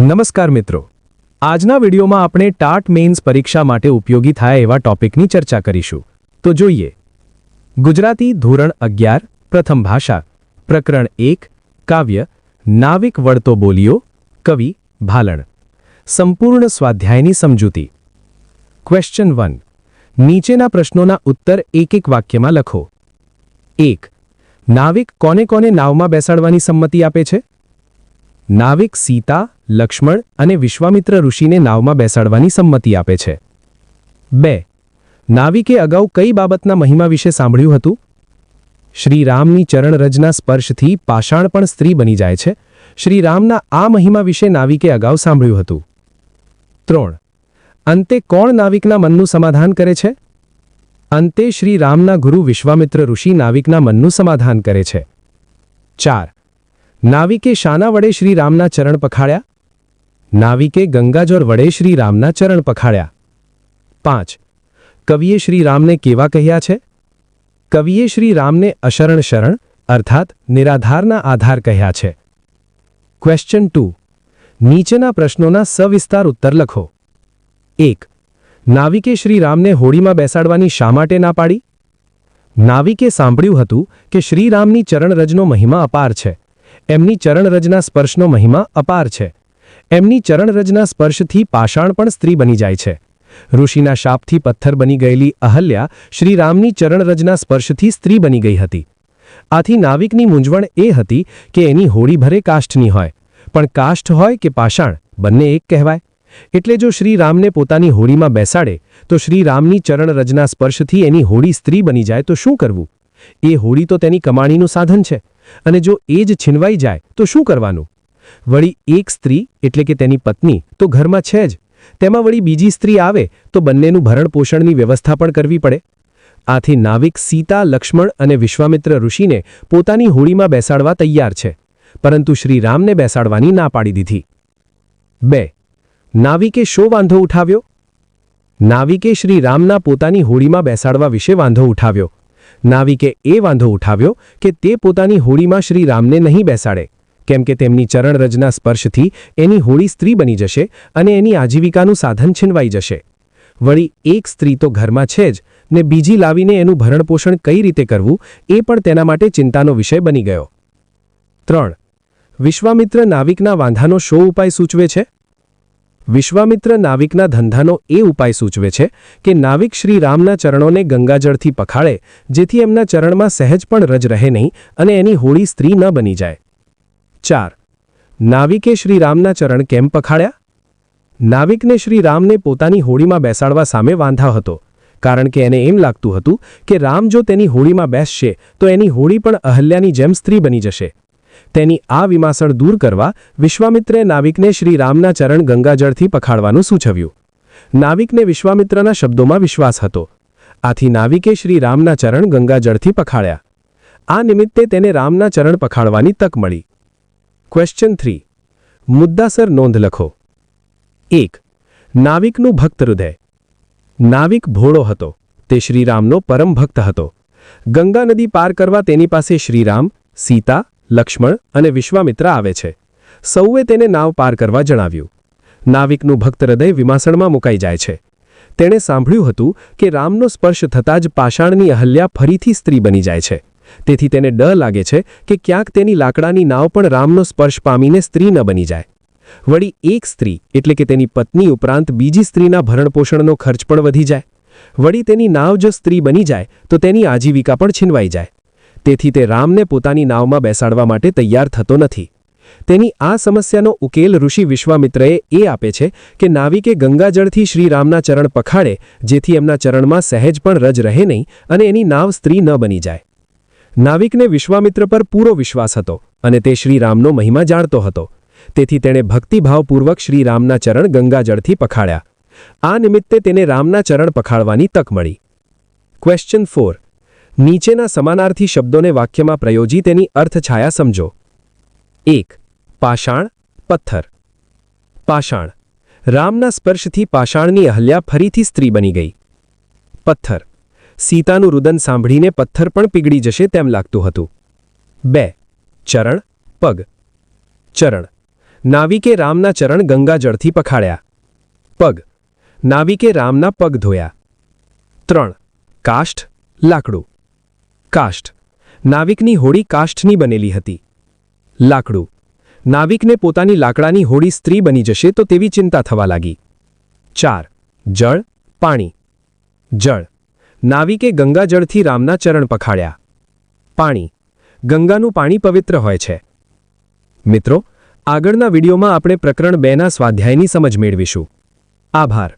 નમસ્કાર મિત્રો, આજના વિડીયોમાં આપણે ટાટ મેઇન્સ પરીક્ષા માટે ઉપયોગી થાય એવા ટોપિકની ચર્ચા કરીશું. તો જોઈએ. ગુજરાતી ધોરણ 11 પ્રથમ ભાષા પ્રકરણ 1 કાવ્ય નાવિક વળતો બોલિયો કવિ ભાલણ. સંપૂર્ણ સ્વાધ્યાયની સમજૂતી. ક્વેશ્ચન 1. નીચેના પ્રશ્નોના ઉત્તર એક એક વાક્યમાં લખો. 1. નાવિક કોને કોને નાવમાં બેસાડવાની સંમતિ આપે છે? નાવિક સીતા, લક્ષ્મણ અને વિશ્વામિત્ર ઋષિને નાવમાં બેસાડવાની સંમતિ આપે છે. 2. નાવિકે અગાઉ કઈ બાબતના મહિમા વિશે સાંભળ્યું હતું? શ્રીરામની ચરણરજના સ્પર્શથી પાષાણ પણ સ્ત્રી બની જાય છે. શ્રીરામના આ મહિમા વિશે નાવિકે અગાઉ સાંભળ્યું હતું. 3. અંતે કોણ નાવિકના મનનું સમાધાન કરે છે? અંતે શ્રીરામના ગુરુ વિશ્વામિત્ર ઋષિ નાવિકના મનનું સમાધાન કરે છે. 4. નાવિકે શાના વડે શ્રીરામના ચરણ પખાળ્યા? નાવિકે ગંગાજળ વડે શ્રીરામના ચરણ પખાળ્યા. 5. કવિએ શ્રીરામને કેવા કહ્યા છે? કવિએ શ્રીરામને અશરણ શરણ અર્થાત નિરાધારના આધાર કહ્યા છે. ક્વેશ્ચન 2. નીચેના પ્રશ્નોના સવિસ્તાર ઉત્તર લખો. 1. નાવિકે શ્રીરામને હોડીમાં બેસાડવાની શા માટે ના પાડી? નાવિકે સાંભળ્યું હતું કે શ્રીરામની ચરણરજનો મહિમા અપાર છે. એમની ચરણરજના સ્પર્શનો મહિમા અપાર છે. એમની ચરણરજના સ્પર્શથી પાષાણ પણ સ્ત્રી બની જાય છે. ઋષિના શાપથી પથ્થર બની ગયેલી અહલ્યા શ્રીરામની ચરણરજના સ્પર્શથી સ્ત્રી બની ગઈ હતી. આથી નાવિકની મૂંઝવણ એ હતી કે એની હોડી ભરે કાષ્ઠની હોય, પણ કાષ્ઠ હોય કે પાષાણ બંને એક કહેવાય. એટલે જો શ્રીરામને પોતાની હોડીમાં બેસાડે તો શ્રીરામની ચરણરજના સ્પર્શથી એની હોડી સ્ત્રી બની જાય તો શું કરવું? એ હોડી તો તેની કમાણીનું સાધન છે, અને જો એ જ છીનવાઈ જાય તો શું કરવાનું? વળી એક સ્ત્રી એટલે કે તેની પત્ની તો ઘરમાં છે જ, તેમાં વળી બીજી સ્ત્રી આવે તો બંનેનું ભરણ પોષણની વ્યવસ્થા પણ કરવી પડે. આથી નાવિક સીતા, લક્ષ્મણ અને વિશ્વામિત્ર ઋષિને પોતાની હોડીમાં બેસાડવા તૈયાર છે, પરંતુ શ્રીરામને બેસાડવાની ના પાડી દીધી. 2. નાવિકે શો વાંધો ઉઠાવ્યો? નાવિકે શ્રીરામના પોતાની હોડીમાં બેસાડવા વિશે વાંધો ઉઠાવ્યો. નાવિકે એ વાંધો ઉઠાવ્યો કે તે પોતાની હોડીમાં શ્રીરામને નહીં બેસાડે, કેમ કે તેમની ચરણરજના સ્પર્શથી એની હોડી સ્ત્રી બની જશે અને એની આજીવિકાનું સાધન છીનવાઈ જશે. વળી એક સ્ત્રી તો ઘરમાં છે જ, ને બીજી લાવીને એનું ભરણપોષણ કઈ રીતે કરવું એ પણ તેના માટે ચિંતાનો વિષય બની ગયો. 3. વિશ્વામિત્ર નાવિકના વાંધાનો શો ઉપાય સૂચવે છે? વિશ્વામિત્ર નાવિકના ધંધાનો એ ઉપાય સૂચવે છે કે નાવિક શ્રીરામના ચરણોને ગંગાજળથી પખાળે, જેથી એમના ચરણમાં સહેજ પણ રજ રહે નહીં અને એની હોડી સ્ત્રી ન બની જાય. 4. નાવિકે શ્રીરામના ચરણ કેમ પખાળ્યા? નાવિકને શ્રીરામને પોતાની હોડીમાં બેસાડવા સામે વાંધા હતો, કારણ કે એને એમ લાગતું હતું કે રામ જો તેની હોડીમાં બેસશે તો એની હોડી પણ અહલ્યાની જેમ સ્ત્રી બની જશે. તેની આ વિમાસણ દૂર કરવા વિશ્વામિત્રે નાવિકને શ્રીરામના ચરણ ગંગાજળથી પખાળવાનું સૂચવ્યું. નાવિકને વિશ્વામિત્રના શબ્દોમાં વિશ્વાસ હતો, આથી નાવિકે શ્રીરામના ચરણ ગંગાજળથી પખાળ્યા. આ નિમિત્તે તેને રામના ચરણ પખાળવાની તક મળી. ક્વેશ્ચન 3. મુદ્દાસર નોંધ લખો. 1. નાવિકનું ભક્ત હૃદય. નાવિક ભોળો હતો, તે શ્રીરામનો પરમ ભક્ત હતો. ગંગા નદી પાર કરવા તેની પાસે શ્રીરામ, સીતા, લક્ષ્મણ અને વિશ્વામિત્ર આવે છે. સૌએ તેને નાવ પાર કરવા જણાવ્યું. નાવિકનું ભક્ત હૃદય વિમાસણમાં મુકાઈ જાય છે. તેણે સાંભળ્યું હતું કે રામનો સ્પર્શ થતાં જ પાષાણની અહલ્યા ફરીથી સ્ત્રી બની જાય છે. તેથી તેને ડર લાગે છે કે ક્યાંક તેની લાકડાની નાવ પણ રામનો સ્પર્શ પામીને સ્ત્રી ન બની જાય. વળી એક સ્ત્રી એટલે કે તેની પત્ની ઉપરાંત બીજી સ્ત્રીના ભરણપોષણનો ખર્ચ પણ વધી જાય. વળી તેની નાવ જો સ્ત્રી બની જાય તો તેની આજીવિકા પણ છીનવાઈ જાય. તેથી તે રામને પોતાની નાવમાં બેસાડવા માટે તૈયાર થતો નથી. તેની આ સમસ્યાનો ઉકેલ ઋષિ વિશ્વામિત્રએ એ આપે છે કે નાવિકે ગંગાજળથી શ્રીરામના ચરણ પખાળે, જેથી એમના ચરણમાં સહેજ પણ રજ રહે નહીં અને એની નાવ સ્ત્રી ન બની જાય. નાવિકને વિશ્વામિત્ર પર પૂરો વિશ્વાસ હતો અને તે શ્રીરામનો મહિમા જાણતો હતો. તેથી તેણે ભક્તિભાવપૂર્વક શ્રીરામના ચરણ ગંગાજળથી પખાળ્યા. આ નિમિત્તે તેને રામના ચરણ પખાળવાની તક મળી. ક્વેશ્ચન 4. નીચેના સમાનાર્થી શબ્દોને વાક્યમાં પ્રયોજી તેની અર્થછાયા સમજો. 1. પાષાણ, પથ્થર. પાષાણ. રામના સ્પર્શથી પાષાણની અહલ્યા ફરીથી સ્ત્રી બની ગઈ. પથ્થર. સીતાનું રુદન સાંભળીને પથ્થર પણ પીગળી જશે તેમ લાગતું હતું. 2. ચરણ પગ. ચરણ નાવિકે રામના ચરણ ગંગાજળથી પખાળ્યા. પગ નાવિકે રામના પગ ધોયા. 3. કાષ્ઠ લાકડું. કાષ્ઠ નાવિકની હોડી કાષ્ઠની બનેલી હતી. લાકડું નાવિકને પોતાની લાકડાની હોડી સ્ત્રી બની જશે તો તેવી ચિંતા થવા લાગી. 4. જળ પાણી. જળ નાવિકે ગંગાજળથી રામના ચરણ પખાળ્યા. પાણી ગંગાનું પાણી પવિત્ર હોય છે. મિત્રો, આગળના વિડીયોમાં આપણે પ્રકરણ 2ના સ્વાધ્યાયની સમજ મેળવીશું. આભાર.